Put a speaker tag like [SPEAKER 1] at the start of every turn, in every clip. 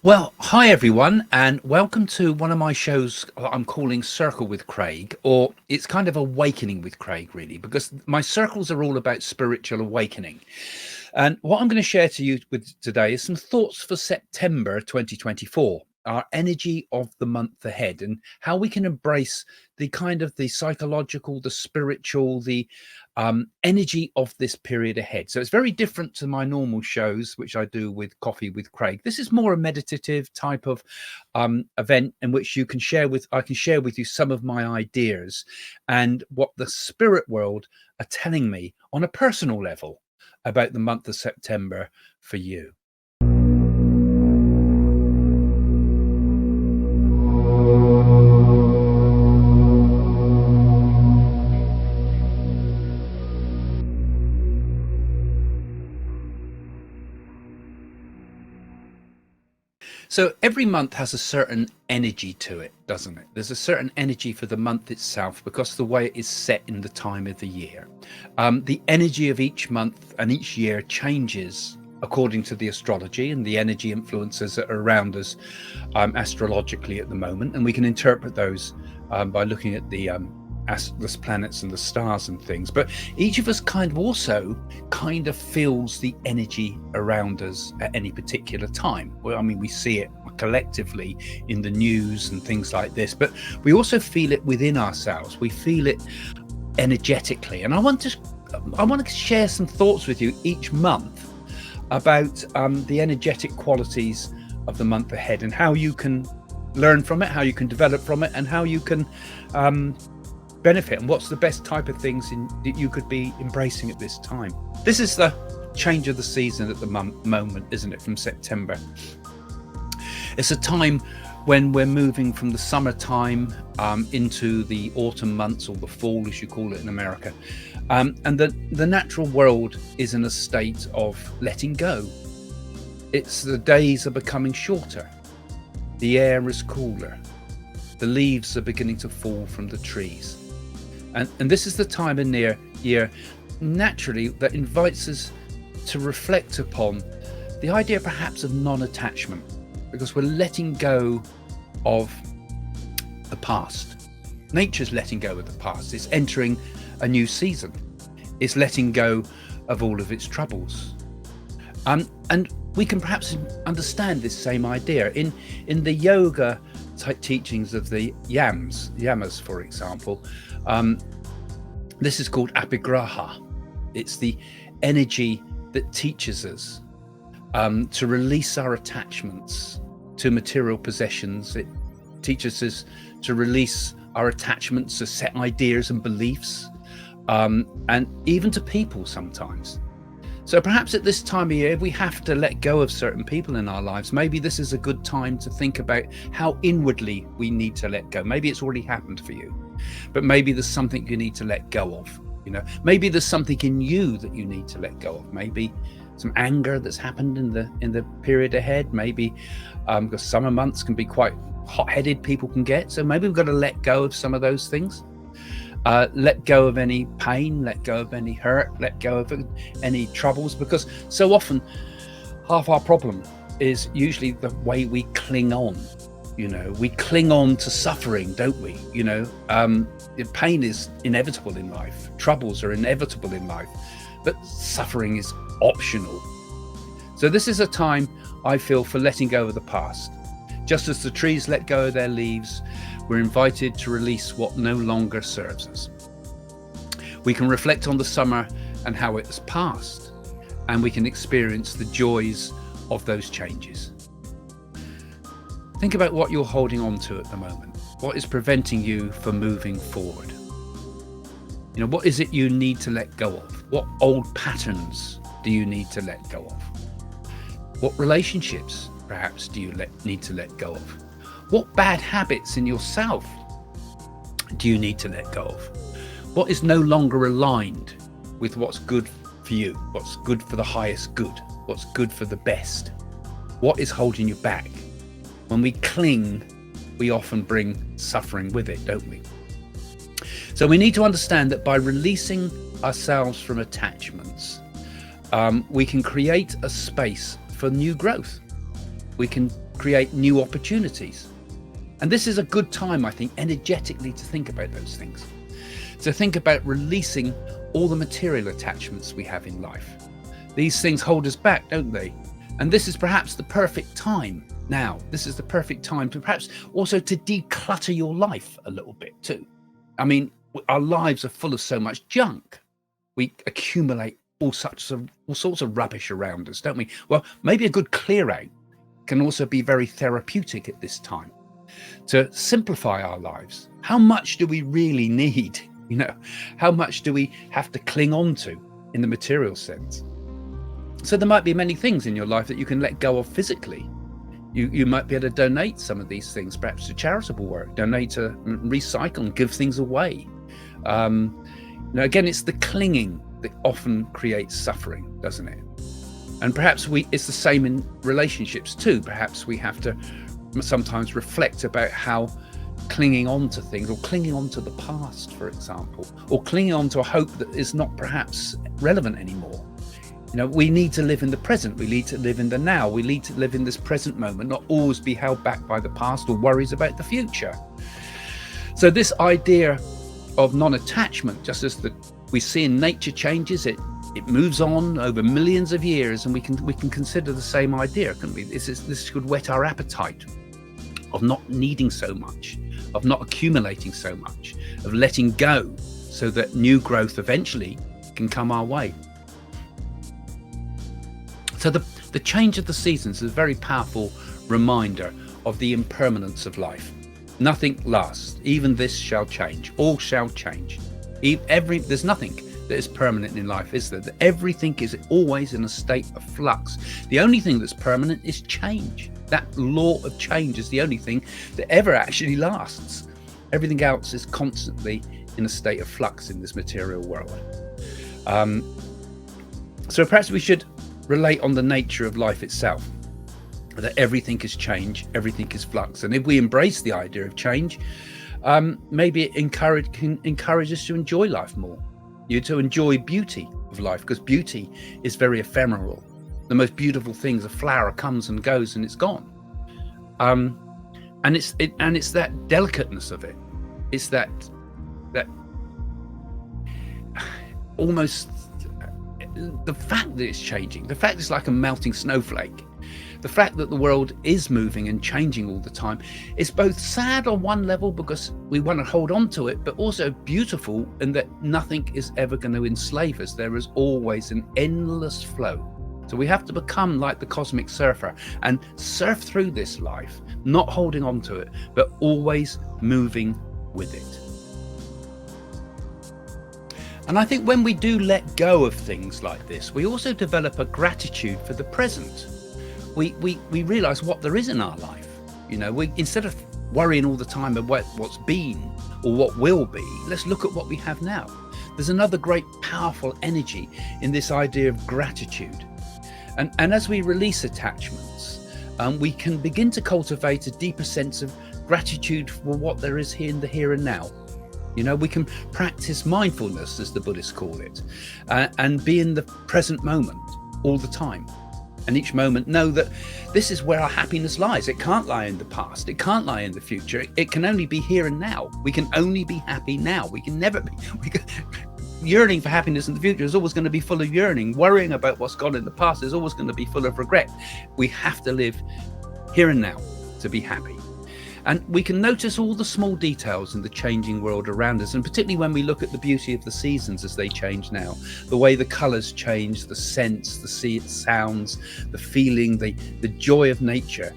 [SPEAKER 1] Well, hi everyone, and welcome to one of my shows I'm calling Circle with Craig, or it's kind of Awakening with Craig, really, because my circles are all about spiritual awakening. And what I'm going to share to you with today is some thoughts for September 2024, our energy of the month ahead, and how we can embrace the kind of the psychological, the spiritual, the energy of this period ahead. So it's very different to my normal shows, which I do with Coffee with Craig. This is more a meditative type of event in which I can share with you some of my ideas and what the spirit world are telling me on a personal level about the month of September for you. So every month has a certain energy to it, doesn't it? There's a certain energy for the month itself because of the way it is set in the time of the year. The energy of each month and each year changes according to the astrology and the energy influences that are around us astrologically at the moment. And we can interpret those by looking at the planets and the stars and things, but each of us kind of feels the energy around us at any particular time. Well, I mean, we see it collectively in the news and things like this, but we also feel it within ourselves. We feel it energetically, and I want to share some thoughts with you each month about the energetic qualities of the month ahead and how you can learn from it, how you can develop from it, and how you can benefit, and what's the best type of things that you could be embracing at this time. This is the change of the season at the moment, isn't it, from September? It's a time when we're moving from the summertime into the autumn months, or the fall as you call it in America, and the natural world is in a state of letting go. The days are becoming shorter, the air is cooler, the leaves are beginning to fall from the trees. And this is the time in the year, naturally, that invites us to reflect upon the idea perhaps of non-attachment, because we're letting go of the past. Nature's letting go of the past. It's entering a new season. It's letting go of all of its troubles. And we can perhaps understand this same idea in the yoga type teachings of the yamas, for example. This is called Aparigraha. It's the energy that teaches us to release our attachments to material possessions. It teaches us to release our attachments to set ideas and beliefs, and even to people sometimes. So perhaps at this time of year, we have to let go of certain people in our lives. Maybe this is a good time to think about how inwardly we need to let go. Maybe it's already happened for you, but maybe there's something you need to let go of. Maybe there's something in you that you need to let go of. Maybe some anger that's happened in the period ahead. Maybe because summer months can be quite hot-headed, people can get. So maybe we've got to let go of some of those things. Let go of any pain, let go of any hurt, let go of any troubles, because so often half our problem is usually the way we cling on. We cling on to suffering, don't we? Pain is inevitable in life, troubles are inevitable in life, but suffering is optional. So this is a time, I feel, for letting go of the past. Just as the trees let go of their leaves, we're invited to release what no longer serves us. We can reflect on the summer and how it has passed, and we can experience the joys of those changes. Think about what you're holding on to at the moment. What is preventing you from moving forward? What is it you need to let go of? What old patterns do you need to let go of? What relationships perhaps do you need to let go of? What bad habits in yourself do you need to let go of? What is no longer aligned with what's good for you, what's good for the highest good, what's good for the best? What is holding you back? When we cling, we often bring suffering with it, don't we? So we need to understand that by releasing ourselves from attachments, we can create a space for new growth. We can create new opportunities. And this is a good time, I think, energetically to think about those things. To think about releasing all the material attachments we have in life. These things hold us back, don't they? And this is perhaps the perfect time now. This is the perfect time to perhaps also to declutter your life a little bit too. I mean, our lives are full of so much junk. We accumulate all sorts of rubbish around us, don't we? Well, maybe a good clear out can also be very therapeutic at this time to simplify our lives. How much do we really need? You know, how much do we have to cling on to in the material sense? So there might be many things in your life that you can let go of physically. You might be able to donate some of these things, perhaps to charitable work, donate to recycle and give things away. Now, again, it's the clinging that often creates suffering, doesn't it? And perhaps it's the same in relationships too. Perhaps we have to sometimes reflect about how clinging on to things, or clinging on to the past, for example, or clinging on to a hope that is not perhaps relevant anymore. You know, we need to live in the present. We need to live in the now. We need to live in this present moment, not always be held back by the past or worries about the future. So this idea of non-attachment, just as we see in nature changes, it moves on over millions of years, and we can consider the same idea, can we? This could whet our appetite of not needing so much, of not accumulating so much, of letting go, so that new growth eventually can come our way. So the change of the seasons is a very powerful reminder of the impermanence of life. Nothing lasts. Even this shall change. All shall change. There's nothing that is permanent in life, is there? Everything is always in a state of flux. The only thing that's permanent is change. That law of change is the only thing that ever actually lasts. Everything else is constantly in a state of flux in this material world. So perhaps we should relate on the nature of life itself, that everything is change, everything is flux. And if we embrace the idea of change, maybe it can encourage us to enjoy life more, to enjoy beauty of life, because beauty is very ephemeral. The most beautiful things, a flower comes and goes and it's gone. And it's that delicateness of it. It's that almost the fact that it's changing, the fact it's like a melting snowflake, the fact that the world is moving and changing all the time, is both sad on one level because we want to hold on to it, but also beautiful in that nothing is ever going to enslave us. There is always an endless flow. So we have to become like the cosmic surfer and surf through this life, not holding on to it, but always moving with it. And I think when we do let go of things like this, we also develop a gratitude for the present. We realize what there is in our life. You know, instead of worrying all the time about what's been or what will be, let's look at what we have now. There's another great powerful energy in this idea of gratitude. And as we release attachments, we can begin to cultivate a deeper sense of gratitude for what there is here in the here and now. You know, we can practice mindfulness, as the Buddhists call it, and be in the present moment all the time. And each moment know that this is where our happiness lies. It can't lie in the past. It can't lie in the future. It can only be here and now. We can only be happy now. We can never be. Yearning for happiness in the future is always going to be full of yearning. Worrying about what's gone in the past is always going to be full of regret. We have to live here and now to be happy. And we can notice all the small details in the changing world around us, and particularly when we look at the beauty of the seasons as they change now, the way the colours change, the scents, the sounds, the feeling, the joy of nature.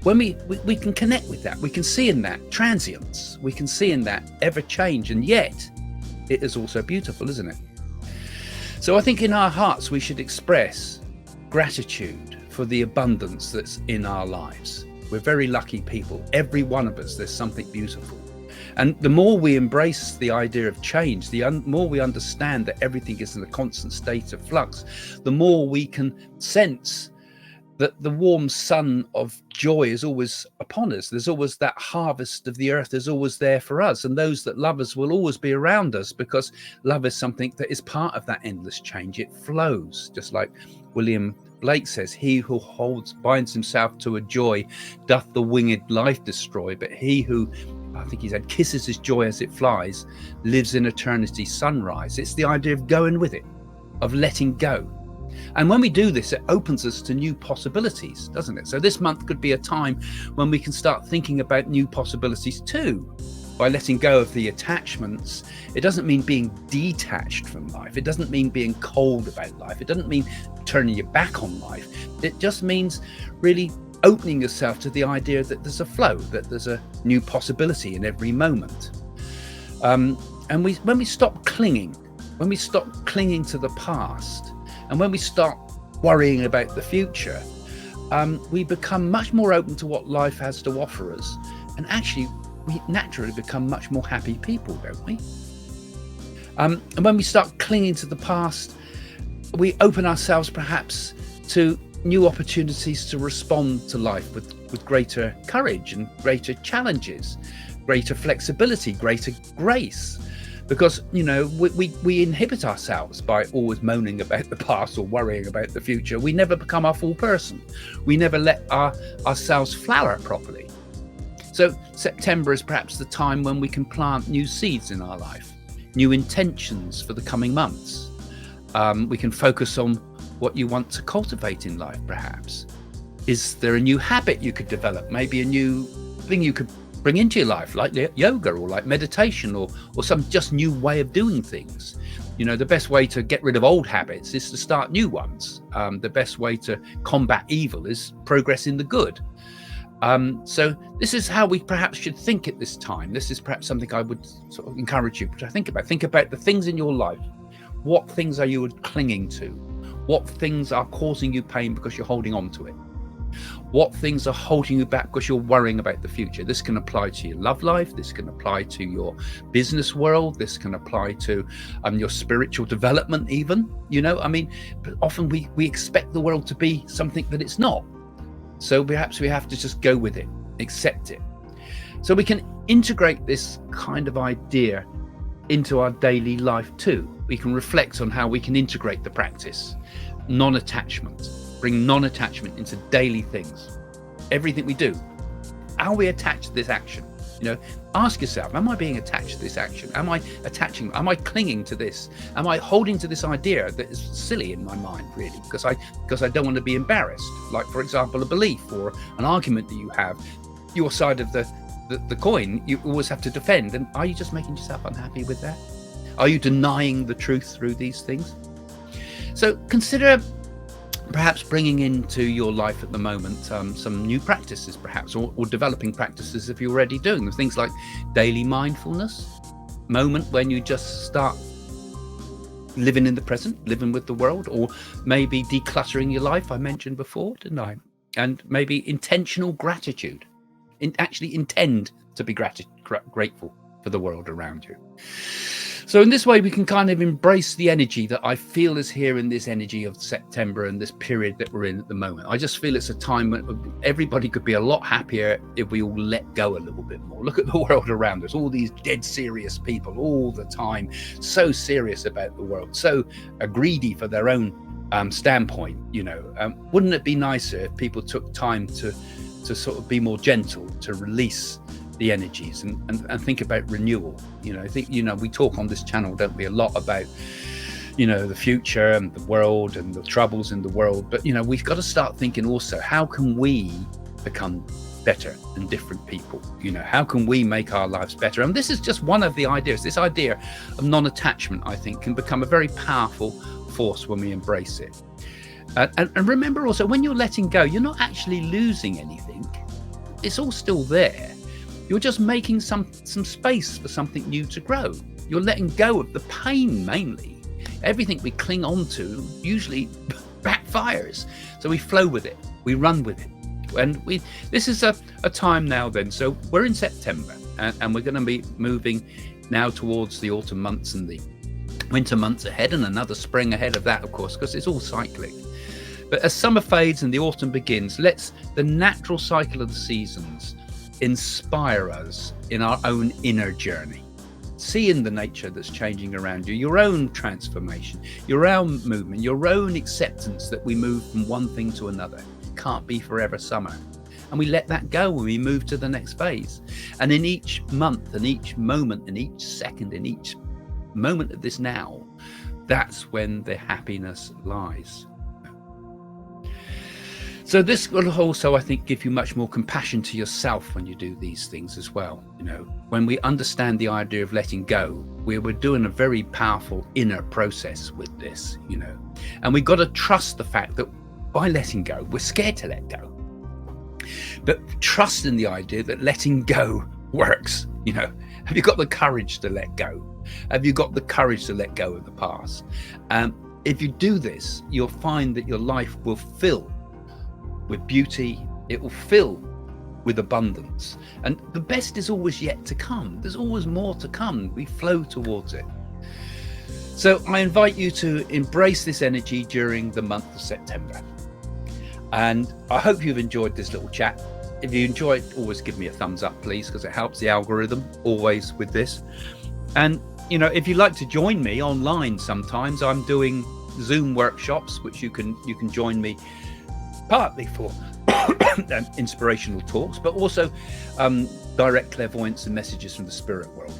[SPEAKER 1] When we can connect with that, we can see in that transience, we can see in that ever change, and yet it is also beautiful, isn't it? So I think in our hearts we should express gratitude for the abundance that's in our lives. We're very lucky people. Every one of us, there's something beautiful. And the more we embrace the idea of change, the more we understand that everything is in a constant state of flux, the more we can sense that the warm sun of joy is always upon us. There's always that harvest of the earth is always there for us. And those that love us will always be around us, because love is something that is part of that endless change. It flows, just like William Blake says, he who binds himself to a joy doth the winged life destroy. But he who, I think he said, kisses his joy as it flies, lives in eternity's sunrise. It's the idea of going with it, of letting go. And when we do this, it opens us to new possibilities, doesn't it? So this month could be a time when we can start thinking about new possibilities too. By letting go of the attachments, it doesn't mean being detached from life. It doesn't mean being cold about life. It doesn't mean turning your back on life. It just means really opening yourself to the idea that there's a flow, that there's a new possibility in every moment. And when we stop clinging to the past, and when we start worrying about the future, we become much more open to what life has to offer us. And actually, we naturally become much more happy people, don't we? And when we start clinging to the past, we open ourselves perhaps to new opportunities to respond to life with greater courage and greater challenges, greater flexibility, greater grace. Because, you know, we inhibit ourselves by always moaning about the past or worrying about the future. We never become our full person. We never let ourselves flower properly. So September is perhaps the time when we can plant new seeds in our life, new intentions for the coming months. We can focus on what you want to cultivate in life, perhaps. Is there a new habit you could develop? Maybe a new thing you could bring into your life, like yoga or like meditation or some just new way of doing things. You know, the best way to get rid of old habits is to start new ones. The best way to combat evil is progress in the good. So this is how we perhaps should think at this time. This is perhaps something I would sort of encourage you to think about. Think about the things in your life. What things are you clinging to? What things are causing you pain because you're holding on to it? What things are holding you back because you're worrying about the future? This can apply to your love life. This can apply to your business world. This can apply to your spiritual development even. You know, I mean, often we expect the world to be something that it's not. So perhaps we have to just go with it, accept it. So we can integrate this kind of idea into our daily life too. We can reflect on how we can integrate the practice, non-attachment. Bring non-attachment into daily things. Everything we do. Are we attached to this action? You know, ask yourself, am I being attached to this action? Am I clinging to this? Am I holding to this idea that is silly in my mind, really? Because I don't want to be embarrassed. Like, for example, a belief or an argument that you have, your side of the coin, you always have to defend. And are you just making yourself unhappy with that? Are you denying the truth through these things? So consider perhaps bringing into your life at the moment some new practices, perhaps, or developing practices if you're already doing them. Things like daily mindfulness, moment when you just start living in the present, living with the world, or maybe decluttering your life, I mentioned before, didn't I? And maybe intentional gratitude. Actually intend to be grateful for the world around you. So in this way, we can kind of embrace the energy that I feel is here in this energy of September and this period that we're in at the moment. I just feel it's a time when everybody could be a lot happier if we all let go a little bit more. Look at the world around us, all these dead serious people all the time, so serious about the world, so greedy for their own standpoint. You know, wouldn't it be nicer if people took time to sort of be more gentle, to release the energies and think about renewal? You know, I think, you know, we talk on this channel, don't we, a lot about, you know, the future and the world and the troubles in the world, but, you know, we've got to start thinking also, how can we become better and different people? You know, how can we make our lives better? And this is just one of the ideas. This idea of non-attachment, I think, can become a very powerful force when we embrace it. And remember also, when you're letting go, you're not actually losing anything. It's all still there. You're just making some space for something new to grow. You're letting go of the pain mainly. Everything we cling on to usually backfires. So we flow with it. We run with it. And this is a time now then. So we're in September and we're going to be moving now towards the autumn months and the winter months ahead, and another spring ahead of that, of course, because it's all cyclic. But as summer fades and the autumn begins, let's the natural cycle of the seasons inspire us in our own inner journey. Seeing the nature that's changing around you, your own transformation, your own movement, your own acceptance that we move from one thing to another. It can't be forever summer. And we let that go when we move to the next phase. And in each month and each moment and each second and each moment of this now, that's when the happiness lies. So this will also, I think, give you much more compassion to yourself when you do these things as well. You know, when we understand the idea of letting go, we're doing a very powerful inner process with this, you know, and we've got to trust the fact that by letting go, we're scared to let go. But trust in the idea that letting go works. You know, have you got the courage to let go? Have you got the courage to let go of the past? If you do this, you'll find that your life will fill with beauty. It will fill with abundance, and the best is always yet to come. There's always more to come. We flow towards it. So I invite you to embrace this energy during the month of September. And I hope you've enjoyed this little chat. If you enjoy it, always give me a thumbs up, please, because it helps the algorithm always with this. And, you know, if you'd like to join me online sometimes, I'm doing Zoom workshops, which you can join me partly for inspirational talks, but also direct clairvoyance and messages from the spirit world.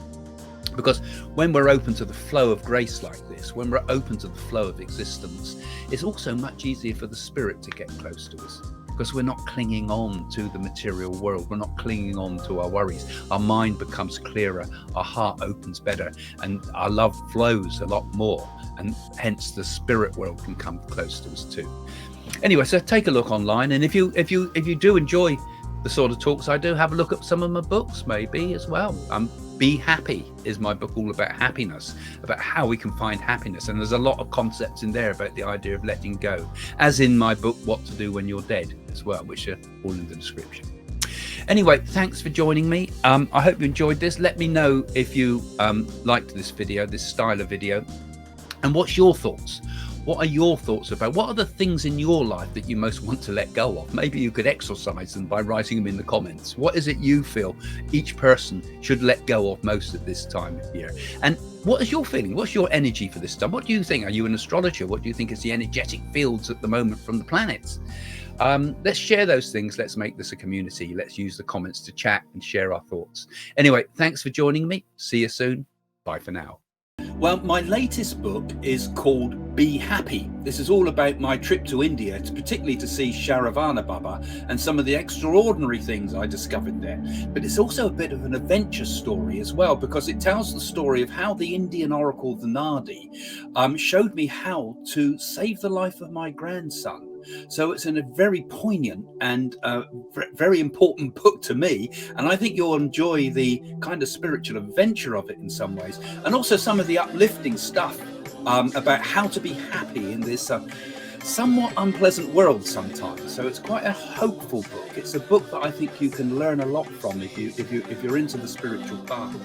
[SPEAKER 1] Because when we're open to the flow of grace like this, when we're open to the flow of existence, it's also much easier for the spirit to get close to us, because we're not clinging on to the material world. We're not clinging on to our worries. Our mind becomes clearer, our heart opens better, and our love flows a lot more, and hence the spirit world can come close to us too. Anyway, so take a look online, and if you do enjoy the sort of talks I do, have a look at some of my books maybe as well. Be Happy is my book, all about happiness, about how we can find happiness, and there's a lot of concepts in there about the idea of letting go, as in my book What to Do When You're Dead as well, which are all in the description. Anyway, thanks for joining me. I hope you enjoyed this. Let me know if you liked this video, this style of video, and what's your thoughts. What are your thoughts about? What are the things in your life that you most want to let go of? Maybe you could exercise them by writing them in the comments. What is it you feel each person should let go of most at this time of year? And what is your feeling? What's your energy for this time? What do you think? Are you an astrologer? What do you think is the energetic fields at the moment from the planets? Let's share those things. Let's make this a community. Let's use the comments to chat and share our thoughts. Anyway, thanks for joining me. See you soon. Bye for now. Well, my latest book is called Be Happy. This is all about my trip to India, particularly to see Sharavana Baba and some of the extraordinary things I discovered there. But it's also a bit of an adventure story as well, because it tells the story of how the Indian oracle, the Nadi, showed me how to save the life of my grandson. So it's a very poignant and very important book to me, and I think you'll enjoy the kind of spiritual adventure of it in some ways, and also some of the uplifting stuff about how to be happy in this somewhat unpleasant world sometimes. So it's quite a hopeful book. It's a book that I think you can learn a lot from if you're into the spiritual path.